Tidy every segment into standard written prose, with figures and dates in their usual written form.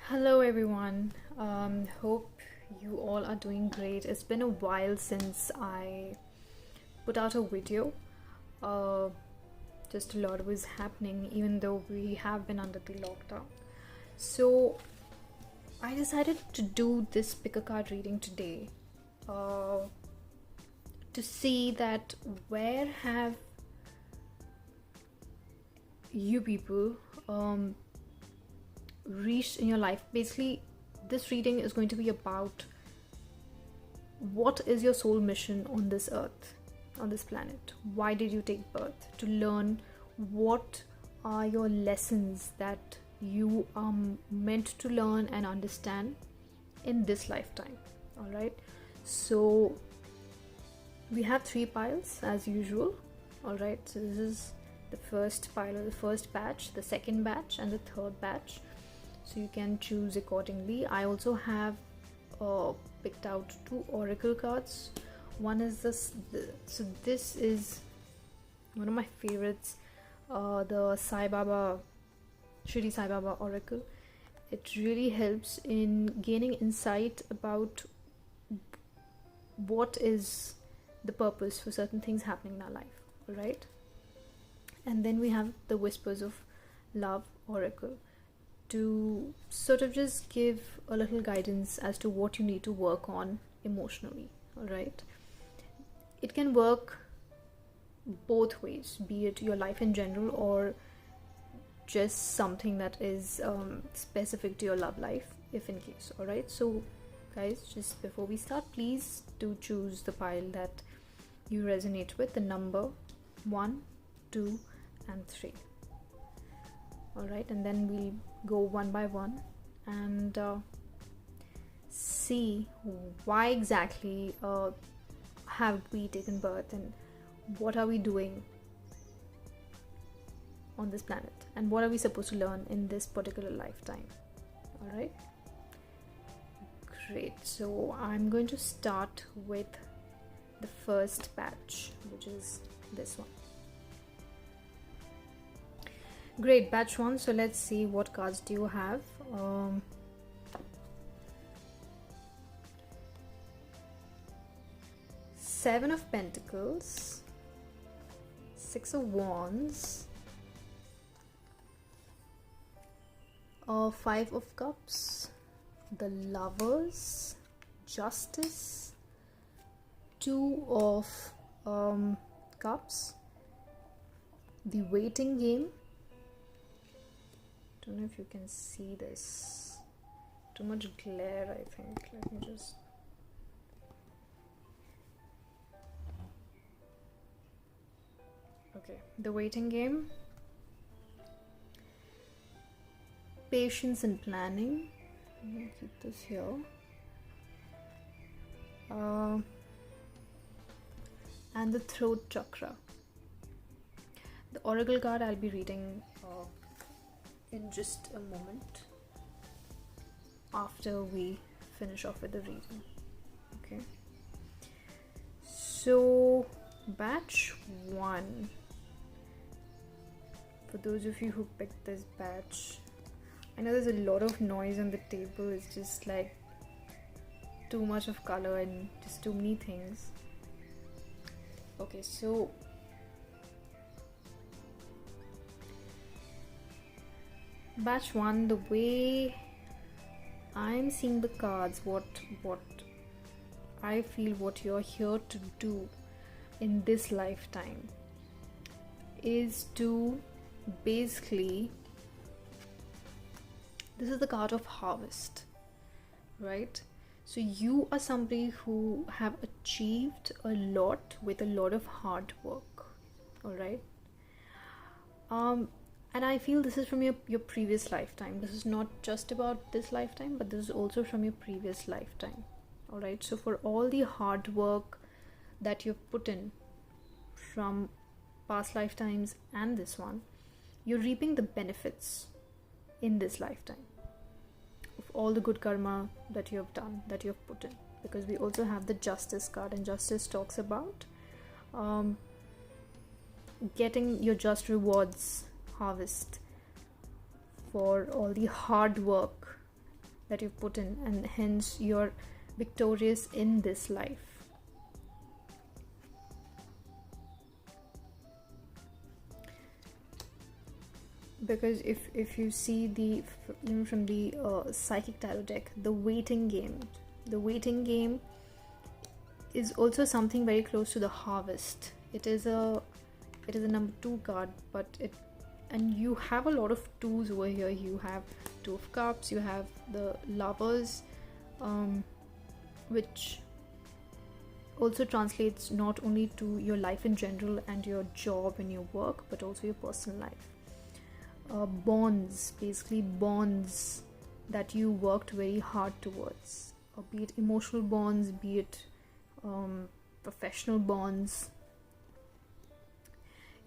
Hello everyone. Hope you all are doing great. It's been a while since I put out a video. Uh, just a lot was happening, even though we have been under the lockdown. So I decided to do this pick a card reading today, uh, to see that where have you people reached in your life. Basically, this reading is going to be about what is your soul mission on this earth, on this planet. Why did you take birth? To learn what are your lessons that you are meant to learn and understand in this lifetime. All right, so we have three piles as usual. All right, so this is the first pile, or the first batch, the second batch, and the third batch, so you can choose accordingly. I also have picked out two oracle cards. One is so this is one of my favorites, the Shri Sai Baba oracle. It really helps in gaining insight about what is the purpose for certain things happening in our life. All right, and then we have the Whispers of Love oracle, to sort of just give a little guidance as to what you need to work on emotionally. All right, it can work both ways, be it your life in general or just something that is specific to your love life, if in case. All right, so guys, just before we start, please do choose the pile that you resonate with, the number 1, 2 and 3. All right, and then we'll go one by one and see why exactly have we taken birth, and what are we doing on this planet, and what are we supposed to learn in this particular lifetime. All right, great. So I'm going to start with the first batch, which is this one. Great, batch 1. So let's see, what cards do you have? Seven of Pentacles, Six of Wands, Five of Cups, the Lovers, Justice, Two of Cups, the Waiting Game. Don't know if you can see this. Too much glare, I think. Let me just... Okay, the Waiting Game, Patience and Planning. I'm gonna keep this here. And the Throat Chakra. The Oracle card I'll be reading in just a moment after we finish off with the reading. Okay, so batch 1, for those of you who picked this batch, I know there's a lot of noise on the table. It's just like too much of color and just too many things. Okay, so batch 1, the way I'm seeing the cards, what I feel what you're here to do in this lifetime is to basically, this is the card of harvest, right? So you are somebody who have achieved a lot with a lot of hard work. All right, and I feel this is from your previous lifetime. This is not just about this lifetime, but this is also from your previous lifetime. All right, so for all the hard work that you've put in from past lifetimes and this one, you're reaping the benefits in this lifetime of all the good karma that you have done, that you have put in. Because we also have the Justice card, and Justice talks about getting your just rewards, harvest, for all the hard work that you've put in, and hence you're victorious in this life. Because if you see the, even from the psychic tarot deck, the waiting game is also something very close to the harvest. It is a number 2 card, but and you have a lot of 2s over here. You have 2 of cups, you have the lovers, which also translates not only to your life in general and your job and your work, but also your personal life. Bonds, basically bonds that you worked very hard towards, be it emotional bonds, be it professional bonds.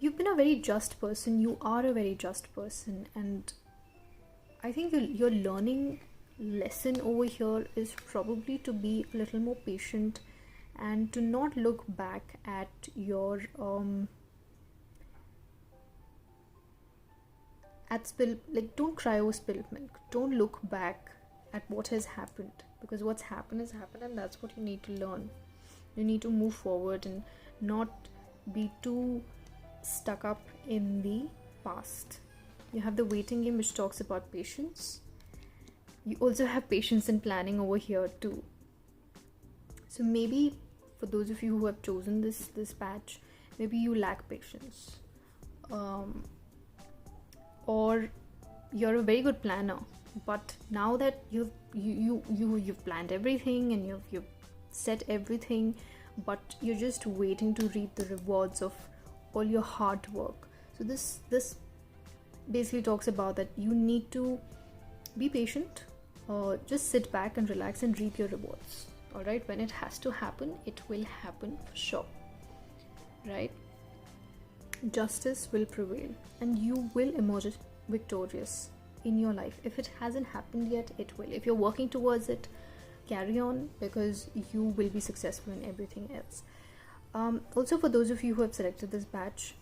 You've been a very just person, you are a very just person, and I think your learning lesson over here is probably to be a little more patient and to not look back at your don't cry over spilled milk. Don't look back at what has happened, because what's happened has happened, and that's what you need to learn. You need to move forward and not be too stuck up in the past. You have the waiting game, which talks about patience. You also have patience and planning over here too. So maybe for those of you who have chosen this patch, maybe you lack patience, or you're a very good planner, but now that you've planned everything and you've set everything, but you're just waiting to reap the rewards of all your hard work. So this basically talks about that you need to be patient, just sit back and relax and reap your rewards. All right, when it has to happen, it will happen for sure, right? Justice will prevail and you will emerge victorious in your life. If it hasn't happened yet, it will. If you're working towards it, carry on, because you will be successful in everything else. Also, for those of you who have selected this batch,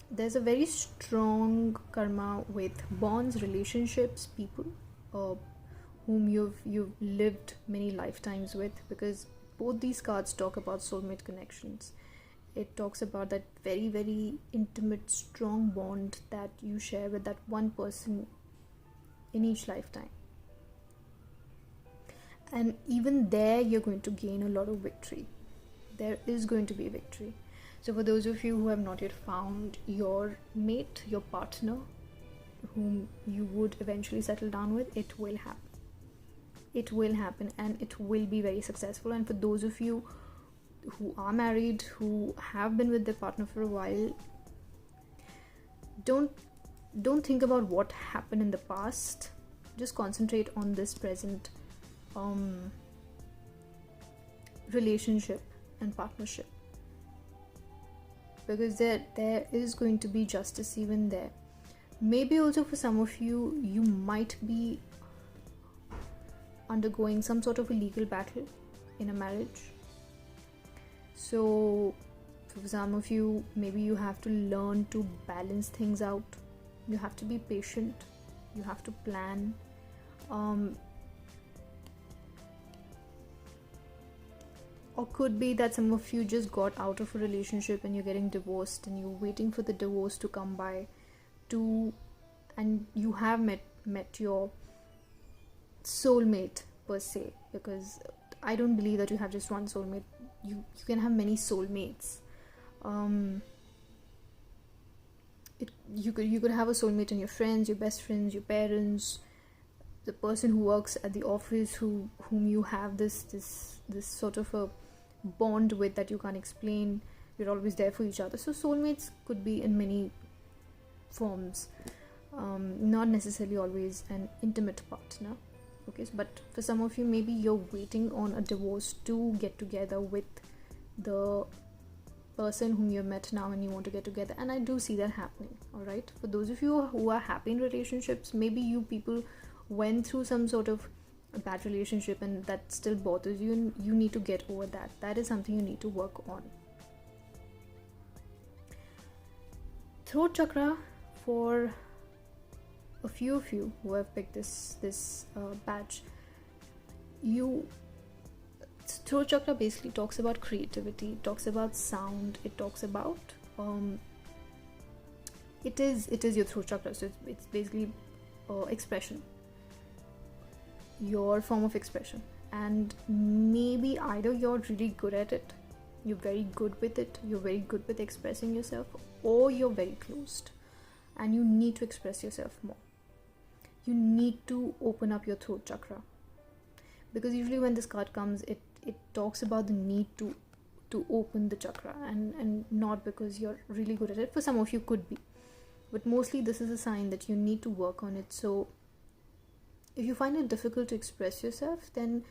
there's a very strong karma with bonds, relationships, people whom you've lived many lifetimes with, because both these cards talk about soulmate connections. It talks about that very, very intimate, strong bond that you share with that one person in each lifetime. And even there, you're going to gain a lot of victory. There is going to be victory. So for those of you who have not yet found your mate, your partner, whom you would eventually settle down with, it will happen. It will happen and it will be very successful. And for those of you who are married, who have been with their partner for a while, don't think about what happened in the past. Just concentrate on this present relationship and partnership, because there is going to be justice even there. Maybe also for some of you, you might be undergoing some sort of a legal battle in a marriage. So for some of you, maybe you have to learn to balance things out. You have to be patient. You have to plan. Or could be that some of you just got out of a relationship and you're getting divorced and you're waiting for the divorce to come by and you have met your soulmate per se, because I don't believe that you have just one soulmate. You can have many soulmates. You could have a soulmate in your friends, your best friends, your parents, the person who works at the office whom you have this sort of a bond with that you can't explain. You're always there for each other. So soulmates could be in many forms, not necessarily always an intimate partner. Okay, but for some of you, maybe you're waiting on a divorce to get together with the person whom you met now and you want to get together, and I do see that happening. All right, for those of you who are happy in relationships, maybe you people went through some sort of a bad relationship and that still bothers you, and you need to get over that. That is something you need to work on. Throat chakra, for a few of you who have picked this batch, throat chakra basically talks about creativity, it talks about sound, it talks about it is your throat chakra, so it's basically expression, your form of expression. And maybe either you're really good at it, you're very good with it, you're very good with expressing yourself, or you're very closed and you need to express yourself more. You need to open up your throat chakra, because usually when this card comes, it talks about the need to open the chakra, and not because you're really good at it. For some of you could be, but mostly this is a sign that you need to work on it. So if you find it difficult to express yourself, then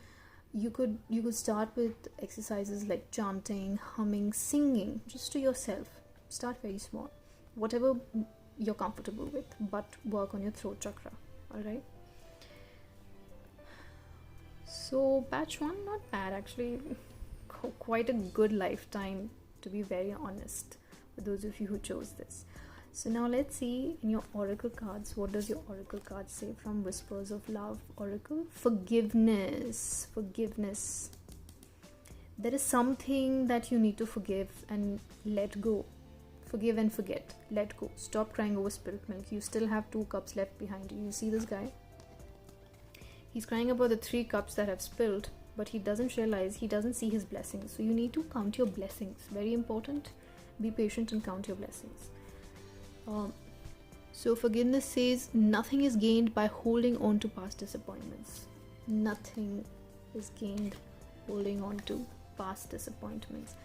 you could start with exercises like chanting, humming, singing, just to yourself. Start very small, whatever you're comfortable with, but work on your throat chakra. All right. So batch 1, not bad actually, quite a good lifetime, to be very honest, for those of you who chose this. So now let's see in your oracle cards, what does your oracle card say from Whispers of Love Oracle? Forgiveness. There is something that you need to forgive and let go. Forgive and forget. Let go. Stop crying over spilt milk. You still have 2 cups left behind you. You see this guy? He's crying about the 3 cups that have spilled, but he doesn't realize, he doesn't see his blessings. So you need to count your blessings. Very important. Be patient and count your blessings. So forgiveness says nothing is gained by holding on to past disappointments. Nothing is gained holding on to past disappointments.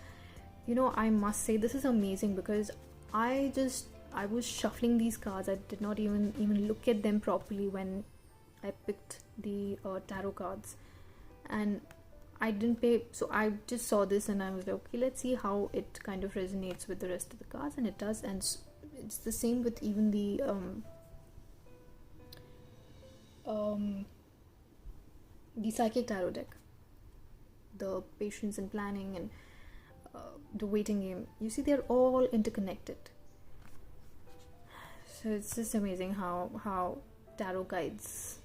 You know, I must say this is amazing, because I was shuffling these cards. I did not even look at them properly when I picked the tarot cards, and I didn't pay, so I just saw this and I was like, okay, let's see how it kind of resonates with the rest of the cards, and it does. And it's the same with even the psychic tarot deck, the patience and planning, and the waiting game. You see, they're all interconnected. So it's just amazing how tarot guides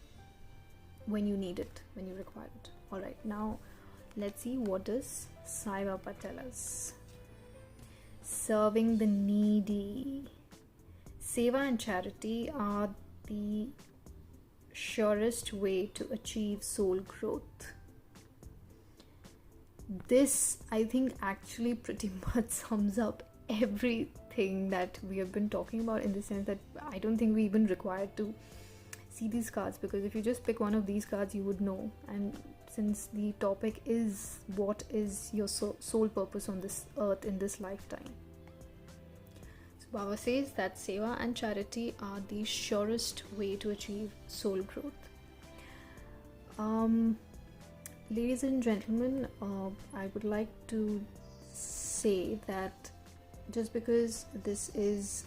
when you need it, when you require it. All right, now let's see, what does Sai Baba tell us? Serving the needy. Seva and charity are the surest way to achieve soul growth. This, I think, actually pretty much sums up everything that we have been talking about, in the sense that I don't think we even required to see these cards, because if you just pick one of these cards, you would know. And since the topic is what is your soul purpose on this earth in this lifetime, so Baba says that seva and charity are the surest way to achieve soul growth. Ladies and gentlemen, I would like to say that just because this is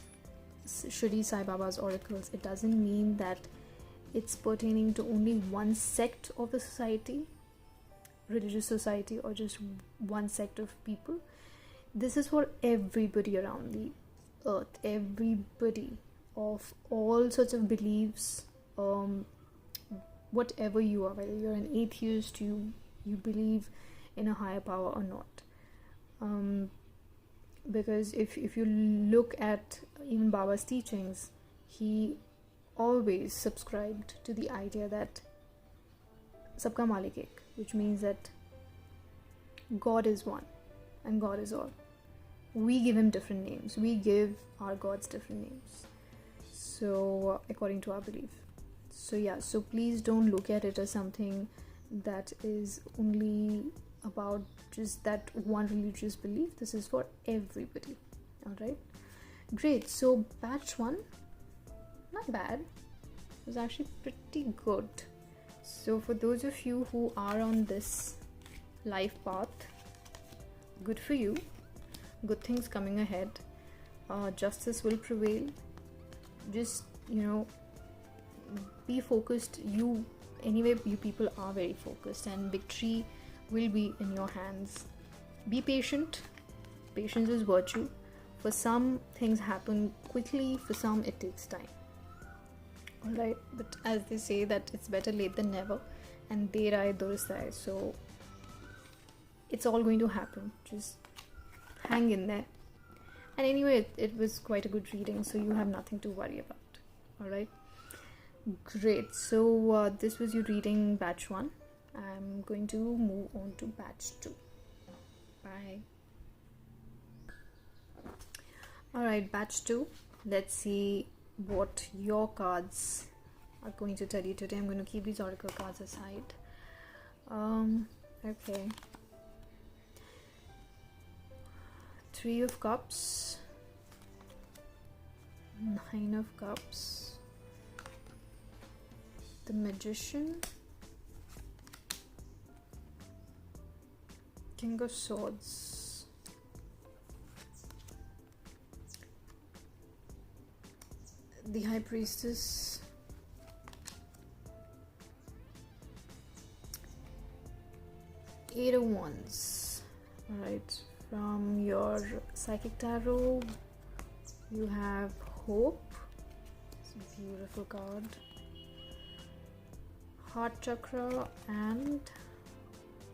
Shri Sai Baba's oracles, it doesn't mean that it's pertaining to only one sect of the society, religious society, or just one sect of people. This is for everybody around the earth, everybody of all sorts of beliefs, whatever you are, whether you're an atheist, you believe in a higher power or not. Because if you look at even Baba's teachings, he always subscribed to the idea that Sabka Malik Ek, which means that God is one and God is all. We give him different names. We give our gods different names. So according to our belief. So yeah, so please don't look at it as something that is only about just that one religious belief. This is for everybody. Alright, great. So batch 1, not bad, it was actually pretty good. So for those of you who are on this life path, good for you. Good things coming ahead. Justice will prevail. Just, be focused. You people are very focused, and victory will be in your hands. Be patient. Patience is virtue. For some, things happen quickly. For some, it takes time. All right, but as they say that it's better late than never, and der aaye durst aaye, so it's all going to happen. Just hang in there. And anyway, it was quite a good reading, so you have nothing to worry about. All right, great. So this was your reading batch 1. I'm going to move on to batch 2. Bye. All right, batch 2. Let's see what your cards are going to tell you today. I'm going to keep these oracle cards aside. Okay. 3 of Cups, 9 of Cups, the Magician, King of Swords, the High Priestess, Eight of Wands. All right. From your Psychic Tarot, you have Hope. It's a beautiful card. Heart Chakra and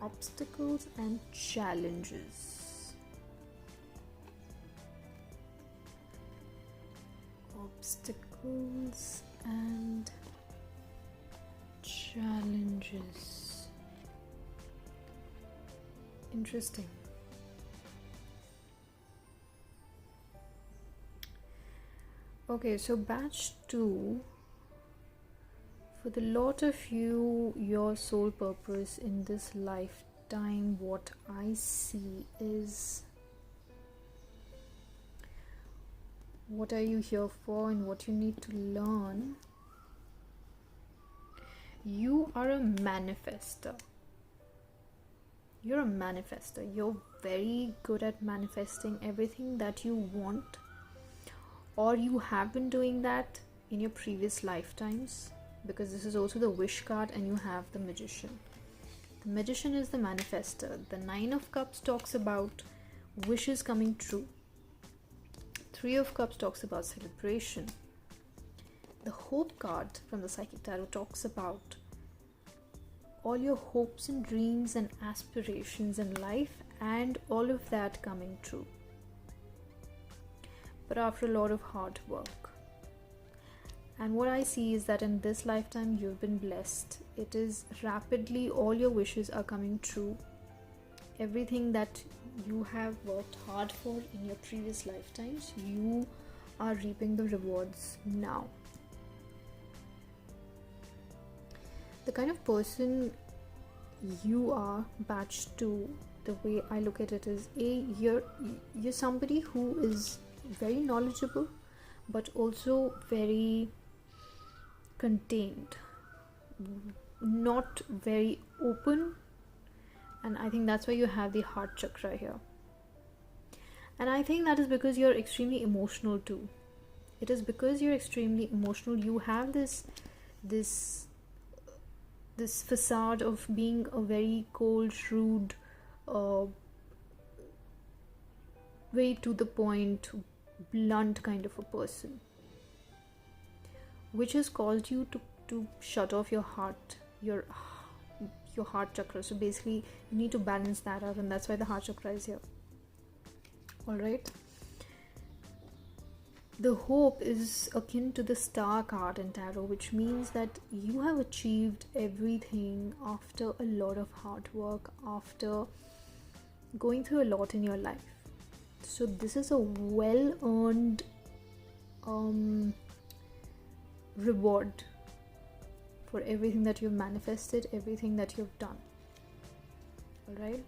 Obstacles and Challenges. Obstacles and Challenges. Interesting. Okay, so batch 2, for the lot of you, your soul purpose in this lifetime, what I see is, what are you here for and what you need to learn. You are a manifester. You're a manifester. You're very good at manifesting everything that you want, or you have been doing that in your previous lifetimes, because this is also the Wish card and you have the Magician. The Magician is the manifester. The 9 of Cups talks about wishes coming true. 3 of Cups talks about celebration. The Hope card from the Psychic Tarot talks about all your hopes and dreams and aspirations in life and all of that coming true, but after a lot of hard work. And what I see is that in this lifetime you've been blessed. It is rapidly, all your wishes are coming true. Everything that you have worked hard for in your previous lifetimes, you are reaping the rewards now. The kind of person you are, batch 2, the way I look at it is, you're somebody who is very knowledgeable but also very contained, not very open, and I think that's why you have the heart chakra here. And I think that is because you're extremely emotional too. It is because you're extremely emotional. You have this facade of being a very cold, shrewd, very to the point, blunt kind of a person, which has caused you to shut off your heart, your heart chakra. So basically you need to balance that out, and that's why the heart chakra is here. All right. The Hope is akin to the Star card in tarot, which means that you have achieved everything after a lot of hard work, after going through a lot in your life. So this is a well-earned reward for everything that you've manifested, everything that you've done. All right.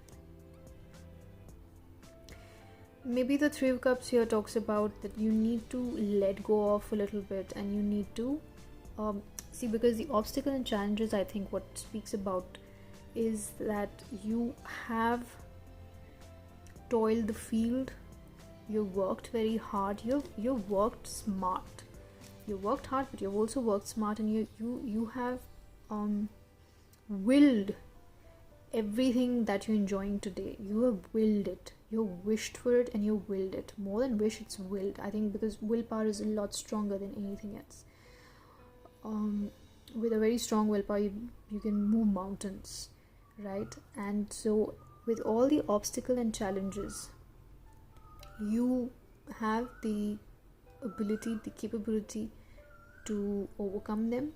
Maybe the 3 of Cups here talks about that you need to let go of a little bit, and you need to see, because the obstacle and challenges, I think what speaks about is that you have toiled the field, you worked very hard, you've worked smart, you worked hard, but you've also worked smart, and you have willed everything that you're enjoying today. You have willed it. You wished for it and you willed it. More than wish, it's willed. I think because willpower is a lot stronger than anything else. with a very strong willpower, you can move mountains, right? And so with all the obstacle and challenges, you have the ability, the capability to overcome them.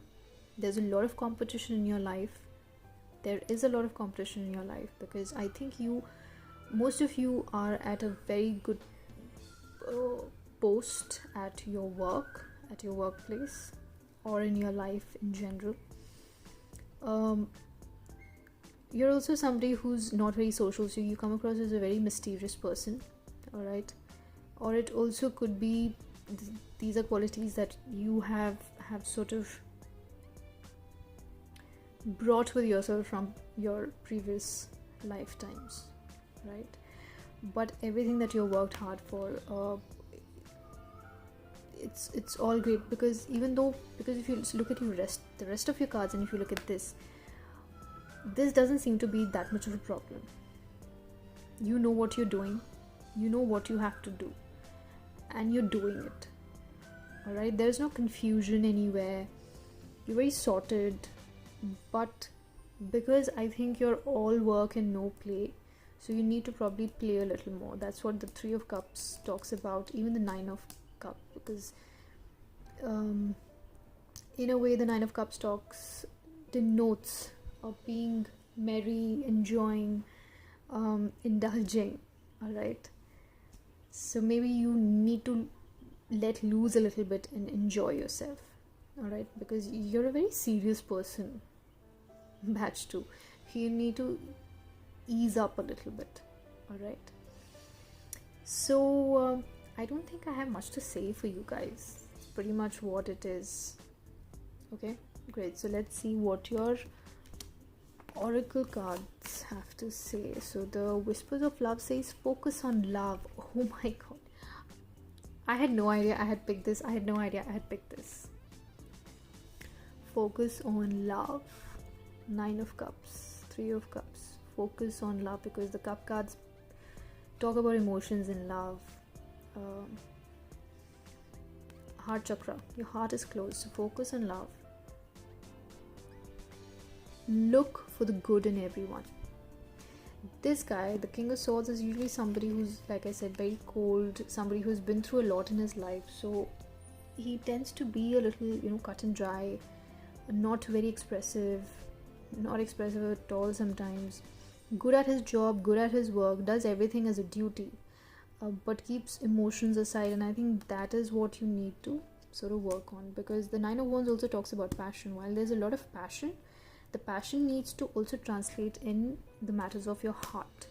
There's a lot of competition in your life. There is a lot of competition in your life, because I think most of you are at a very good post at your work, at your workplace, or in your life in general. You're also somebody who's not very social, so you come across as a very mysterious person, all right? Or it also could be these are qualities that you have sort of brought with yourself from your previous lifetimes, right? But everything that you worked hard for, it's all great, because if you look at the rest of your cards, and if you look at this doesn't seem to be that much of a problem. You know what you're doing, you know what you have to do, and you're doing it, all right? There's no confusion anywhere. You're very sorted. But because I think you're all work and no play, so you need to probably play a little more. That's what the 3 of Cups talks about, even the 9 of Cups, because in a way the 9 of Cups denotes of being merry, enjoying, indulging, all right? So maybe you need to let loose a little bit and enjoy yourself, all right? Because you're a very serious person, batch 2. You need to ease up a little bit, all right? So I don't think I have much to say for you guys. It's pretty much what it is. Okay, great. So let's see what your oracle cards have to say. So the Whispers of Love says focus on love. Oh my god, I had no idea I had picked this. Focus on love. 9 of Cups, 3 of Cups. Focus on love, because the Cup cards talk about emotions in love. Heart chakra, your heart is closed, so focus on love. Look for the good in everyone. This guy, the King of Swords, is usually somebody who's, like I said, very cold, somebody who's been through a lot in his life, so he tends to be a little, cut and dry, not very expressive, not expressive at all sometimes. Good at his job, good at his work, does everything as a duty, but keeps emotions aside. And I think that is what you need to sort of work on, because the 9 of Wands also talks about passion. While there's a lot of passion, the passion needs to also translate in the matters of your heart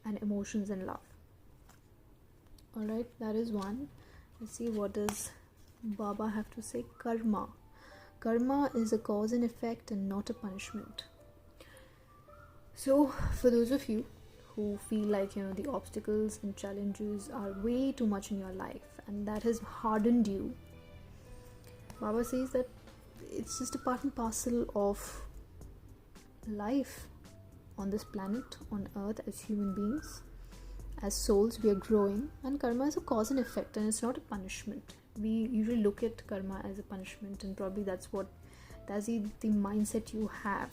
and emotions and love. All right, that is one. Let's see, what does Baba have to say? Karma. Karma is a cause and effect and not a punishment. So for those of you who feel like the obstacles and challenges are way too much in your life and that has hardened you, Baba says that it's just a part and parcel of life on this planet, on earth. As human beings, as souls, we are growing, and karma is a cause and effect, and it's not a punishment. We usually look at karma as a punishment, and probably that's the mindset you have.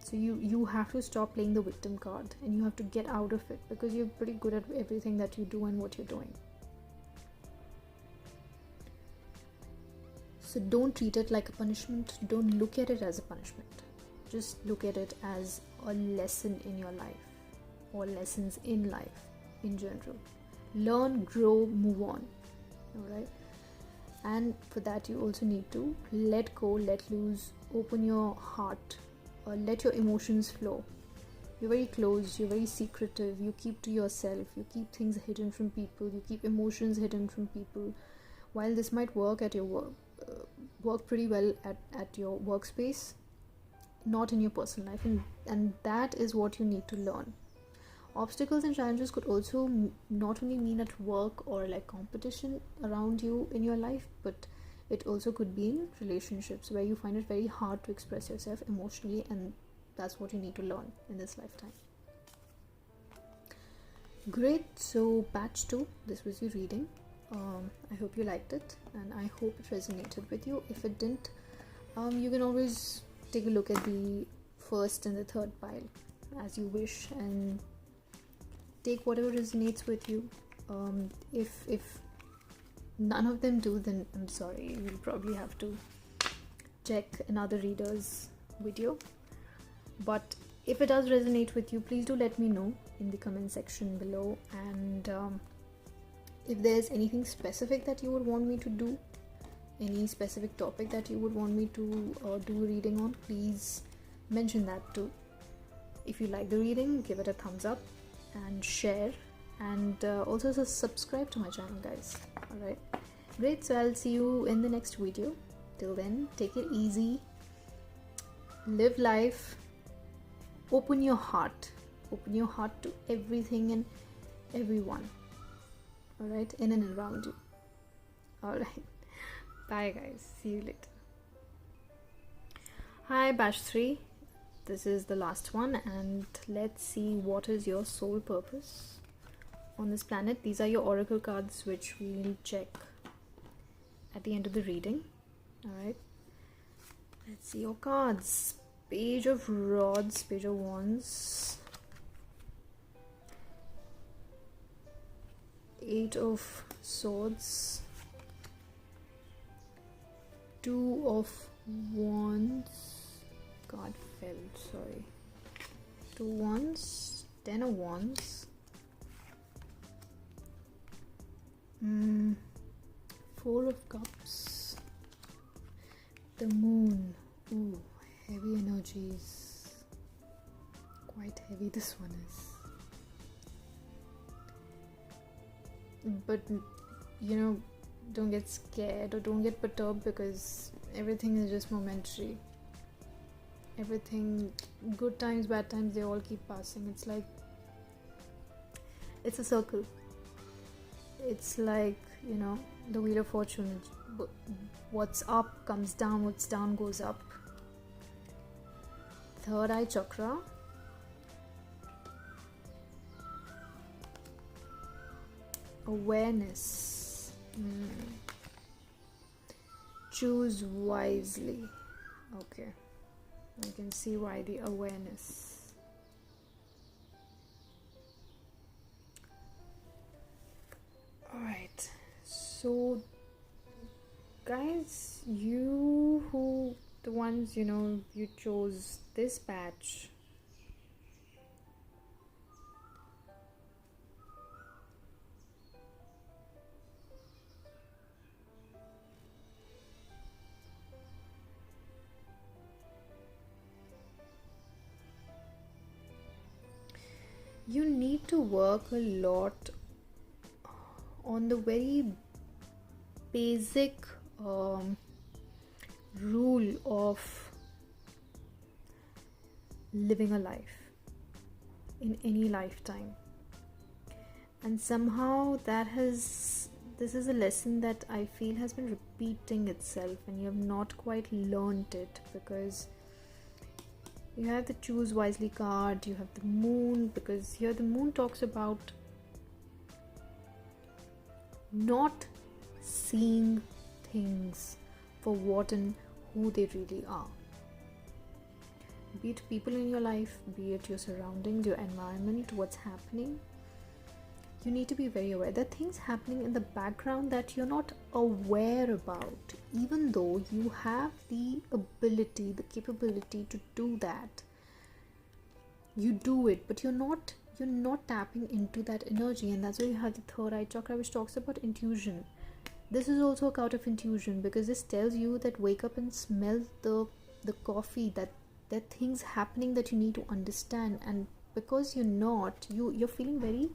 So you have to stop playing the victim card, and you have to get out of it, because you're pretty good at everything that you do and what you're doing. So don't treat it like a punishment. Don't look at it as a punishment. Just look at it as a lesson in your life, or lessons in life in general. Learn, grow, move on. Alright? And for that, you also need to let go, let loose, open your heart, let your emotions flow. You're very closed, you're very secretive, you keep to yourself, you keep things hidden from people, you keep emotions hidden from people. While this might work at your work pretty well at your workspace, not in your personal life, and that is what you need to learn. Obstacles and challenges could also not only mean at work or like competition around you in your life, but it also could be in relationships where you find it very hard to express yourself emotionally, and that's what you need to learn in this lifetime. Great. So batch 2, this was your reading. I hope you liked it, and I hope it resonated with you. If it didn't, you can always take a look at the first and the third pile as you wish, and take whatever resonates with you. If none of them do, then I'm sorry, you'll probably have to check another reader's video. But if it does resonate with you, please do let me know in the comment section below. And if there's anything specific that you would want me to do, any specific topic that you would want me to do a reading on, please mention that too. If you like the reading, give it a thumbs up and share, and also subscribe to my channel, guys. Alright, great. So I'll see you in the next video. Till then, take it easy, live life, open your heart to everything and everyone, alright, in and around you. Alright, bye guys, see you later. Hi batch 3, this is the last one, and let's see what is your soul purpose on this planet. These are your oracle cards, which we'll check at the end of the reading. Alright, let's see your cards. Page of Rods, Page of Wands, 8 of Swords, 2 of Wands, card fell, sorry, 2 Wands, 10 of Wands, 4 of Cups, the Moon. Ooh, heavy energies, quite heavy this one is. But you know, don't get scared or don't get perturbed, because everything is just momentary. Everything, good times, bad times, they all keep passing. It's like, it's a circle. It's like, you know, the Wheel of Fortune. What's up comes down, what's down goes up. Third eye chakra, awareness. Choose wisely. Okay, I can see why the awareness. Alright, so guys, you who, the ones, you know, you chose this batch, you need to work a lot on the very basic rule of living a life in any lifetime. And somehow this is a lesson that I feel has been repeating itself, and you have not quite learned it, because you have the Choose Wisely card, you have the Moon, because here the Moon talks about not seeing things for what and who they really are. Be it people in your life, be it your surroundings, your environment, what's happening. You need to be very aware. There are things happening in the background that you're not aware about, even though you have the ability, the capability to do that. You do it, but you're not tapping into that energy, and that's why you have the third eye chakra, which talks about intuition. This is also a card of intuition, because this tells you that wake up and smell the coffee, that there are things happening that you need to understand. And because you're feeling very,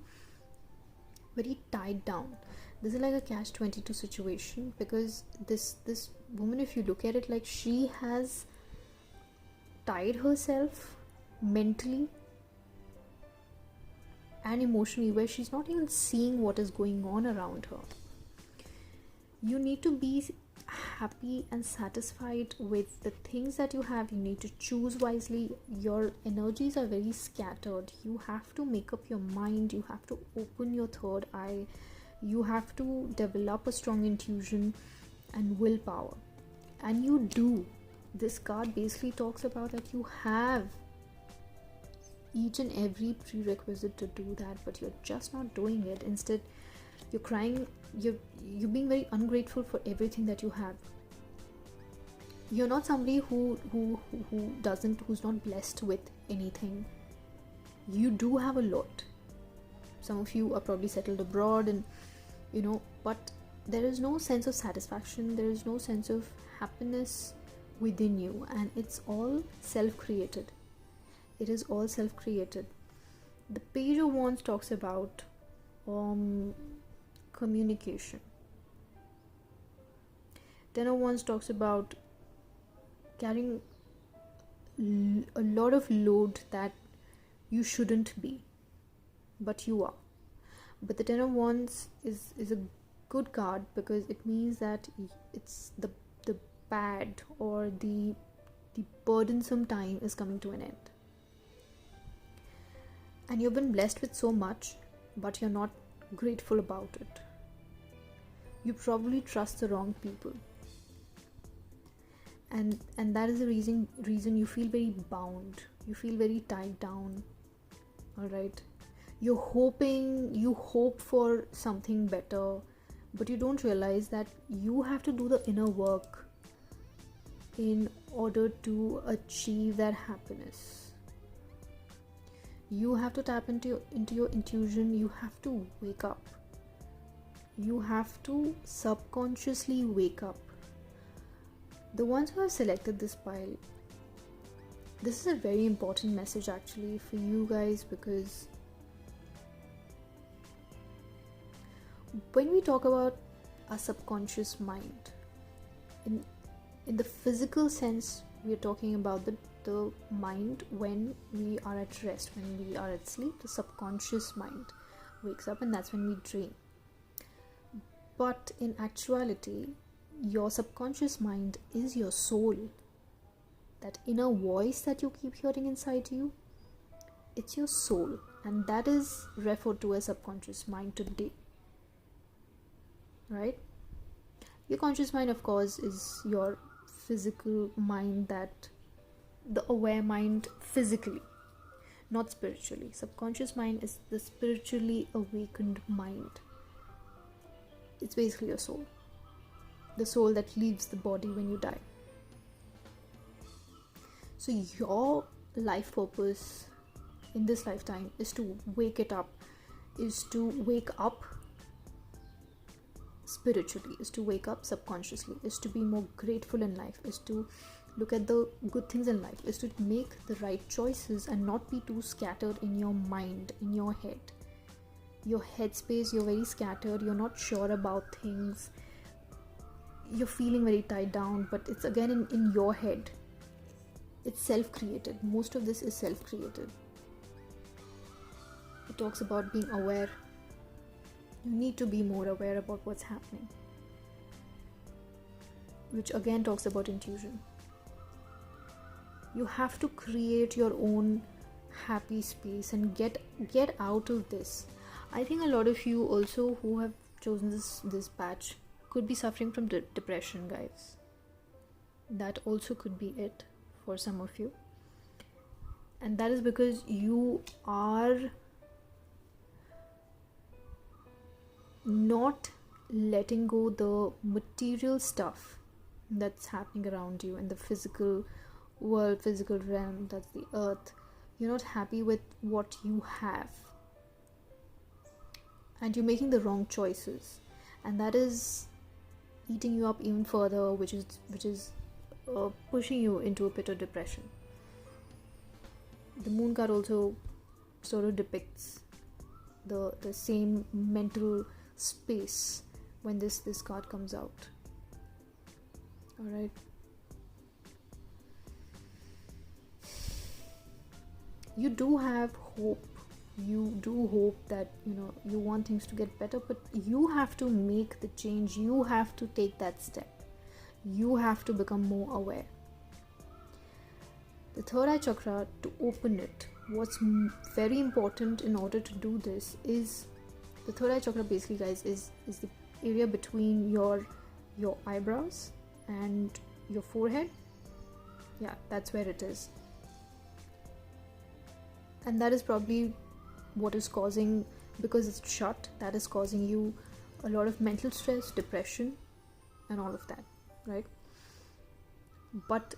very tied down. This is like a catch-22 situation, because this woman, if you look at it, like, she has tied herself mentally and emotionally, where she's not even seeing what is going on around her. You need to be happy and satisfied with the things that you have. You need to choose wisely. Your energies are very scattered. You have to make up your mind. You have to open your third eye You have to develop a strong intuition and willpower, and you do. This card basically talks about that you have each and every prerequisite to do that, but you're just not doing it. Instead, you're crying, you're being very ungrateful for everything that you have. You're not somebody who's not blessed with anything. You do have a lot. Some of you are probably settled abroad, and but there is no sense of satisfaction, there is no sense of happiness within you, and it's all self-created. It is all self-created. The Page of Wands talks about communication. Ten of Wands talks about carrying a lot of load that you shouldn't be, but you are. But the Ten of Wands is a good card because it means that it's the bad or the burdensome time is coming to an end. And you've been blessed with so much, but you're not grateful about it. You probably trust the wrong people. And that is the reason you feel very bound. You feel very tied down. Alright? You hope for something better, but you don't realize that you have to do the inner work in order to achieve that happiness. You have to tap into your intuition. You have to wake up. You have to subconsciously wake up. The ones who have selected this pile, this is a very important message actually for you guys, because when we talk about our subconscious mind, in the physical sense, we are talking about the mind when we are at rest, when we are at sleep. The subconscious mind wakes up, and that's when we dream. But in actuality, your subconscious mind is your soul. That inner voice that you keep hearing inside you, it's your soul, and that is referred to as subconscious mind today. Right? Your conscious mind, of course, is your physical mind, that the aware mind physically, not spiritually. Subconscious mind is the spiritually awakened mind. It's basically your soul, the soul that leaves the body when you die. So your life purpose in this lifetime is to wake up spiritually, is to wake up subconsciously, is to be more grateful in life, is to look at the good things in life, is to make the right choices and not be too scattered in your mind, in your head. Your headspace, you're very scattered, you're not sure about things, you're feeling very tied down, but it's again in your head. It's self-created. Most of this is self-created. It talks about being aware. You need to be more aware about what's happening, which again talks about intuition. You have to create your own happy space and get out of this. I think a lot of you also who have chosen this patch could be suffering from depression, guys. That also could be it for some of you, and that is because you are not letting go the material stuff that's happening around you in the physical world, physical realm, that's the earth. You're not happy with what you have, and you're making the wrong choices, and that is eating you up even further, which is pushing you into a pit of depression. The moon card also sort of depicts the same mental space when this card comes out. Alright. You do have hope. You do hope that you want things to get better, but you have to make the change. You have to take that step. You have to become more aware. The third eye chakra, to open it, what's very important in order to do this is The third eye chakra basically, guys, is the area between your eyebrows and your forehead. Yeah, that's where it is. And that is probably what is causing, because it's shut, that is causing you a lot of mental stress, depression, and all of that, right? But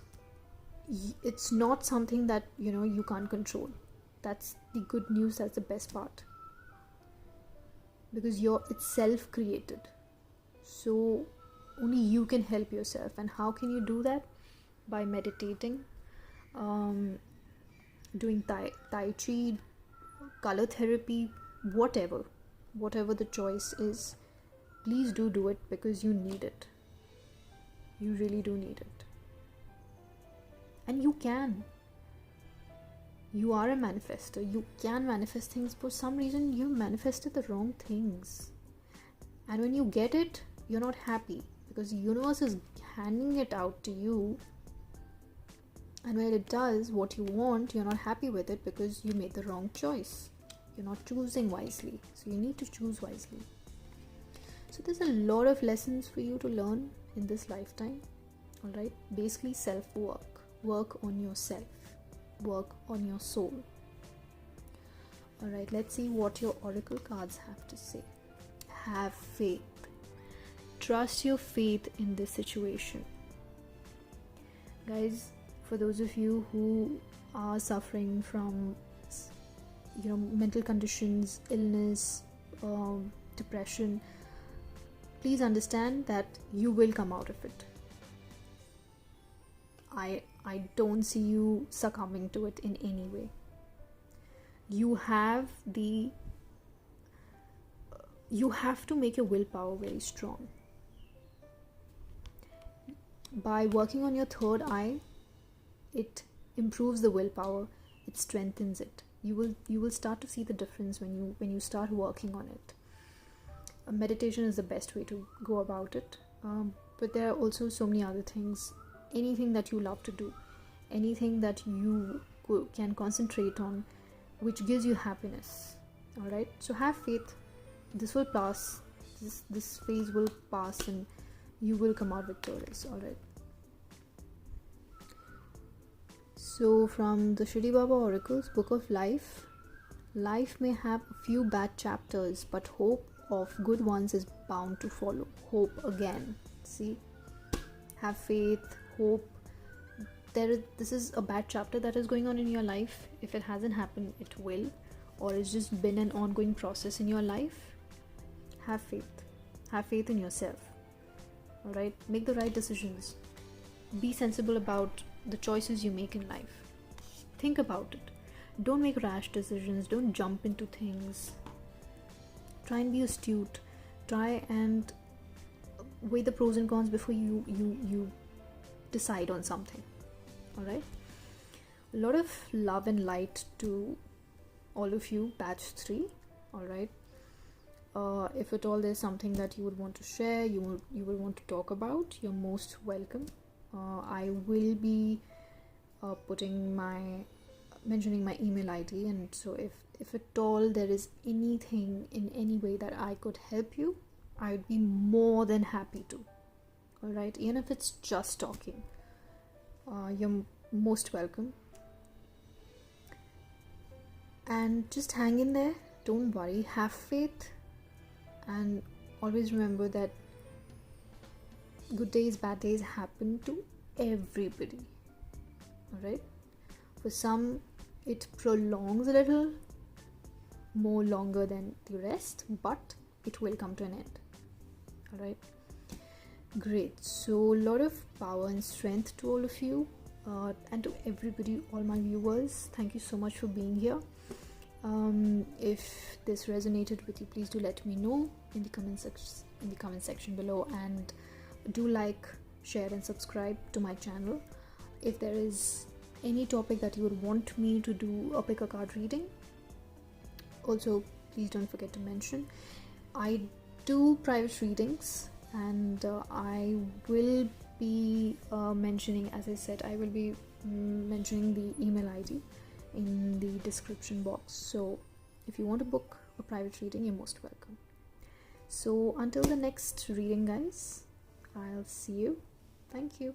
it's not something that you can't control. That's the good news. That's the best part, because it's self-created, so only you can help yourself. And how can you do that? By meditating, doing tai chi, color therapy, whatever the choice is. Please do it, because you need it. You really do need it. And you can. You are a manifester. You can manifest things. For some reason, you manifested the wrong things. And when you get it, you're not happy, because the universe is handing it out to you. And when it does what you want, you're not happy with it, because you made the wrong choice. You're not choosing wisely. So you need to choose wisely. So there's a lot of lessons for you to learn in this lifetime. Alright? Basically self-work. Work on yourself. Work on your soul. Alright, let's see what your oracle cards have to say. Have faith. Trust your faith in this situation. Guys, for those of you who are suffering from mental conditions, illness, depression, please understand that you will come out of it. I don't see you succumbing to it in any way. You have to make your willpower very strong. By working on your third eye, it improves the willpower, it strengthens it. You will start to see the difference when you start working on it. Meditation is the best way to go about it, but there are also so many other things. Anything that you love to do, anything that you can concentrate on, which gives you happiness. All right, so have faith. This will pass. This phase will pass, and you will come out victorious. All right. So from the Shri Baba Oracles, Book of Life. Life may have a few bad chapters, but hope of good ones is bound to follow. Hope again. See, have faith, hope. This is a bad chapter that is going on in your life. If it hasn't happened, it will, or it's just been an ongoing process in your life. Have faith. Have faith in yourself. All right. Make the right decisions. Be sensible about the choices you make in life. Think about it. Don't make rash decisions. Don't jump into things. Try and be astute. Try and weigh the pros and cons before you decide on something. All right. A lot of love and light to all of you, batch 3. All right. If at all there's something that you would want to share, you will want to talk about, you're most welcome. I will be mentioning my email ID, and so if at all there is anything in any way that I could help you, I would be more than happy to. All right, even if it's just talking, you're most welcome. And just hang in there. Don't worry. Have faith, and always remember that good days, bad days happen to everybody. Alright? For some, it prolongs a little more longer than the rest, but it will come to an end. Alright? Great. So, a lot of power and strength to all of you, and to everybody, all my viewers. Thank you so much for being here. If this resonated with you, please do let me know in the comment section below, and do like, share and subscribe to my channel. If there is any topic that you would want me to do a pick a card reading, also please don't forget to mention. I do private readings, and I will be mentioning, as I said, I will be mentioning the email ID in the description box. So if you want to book a private reading, you're most welcome. So until the next reading, guys, I'll see you. Thank you.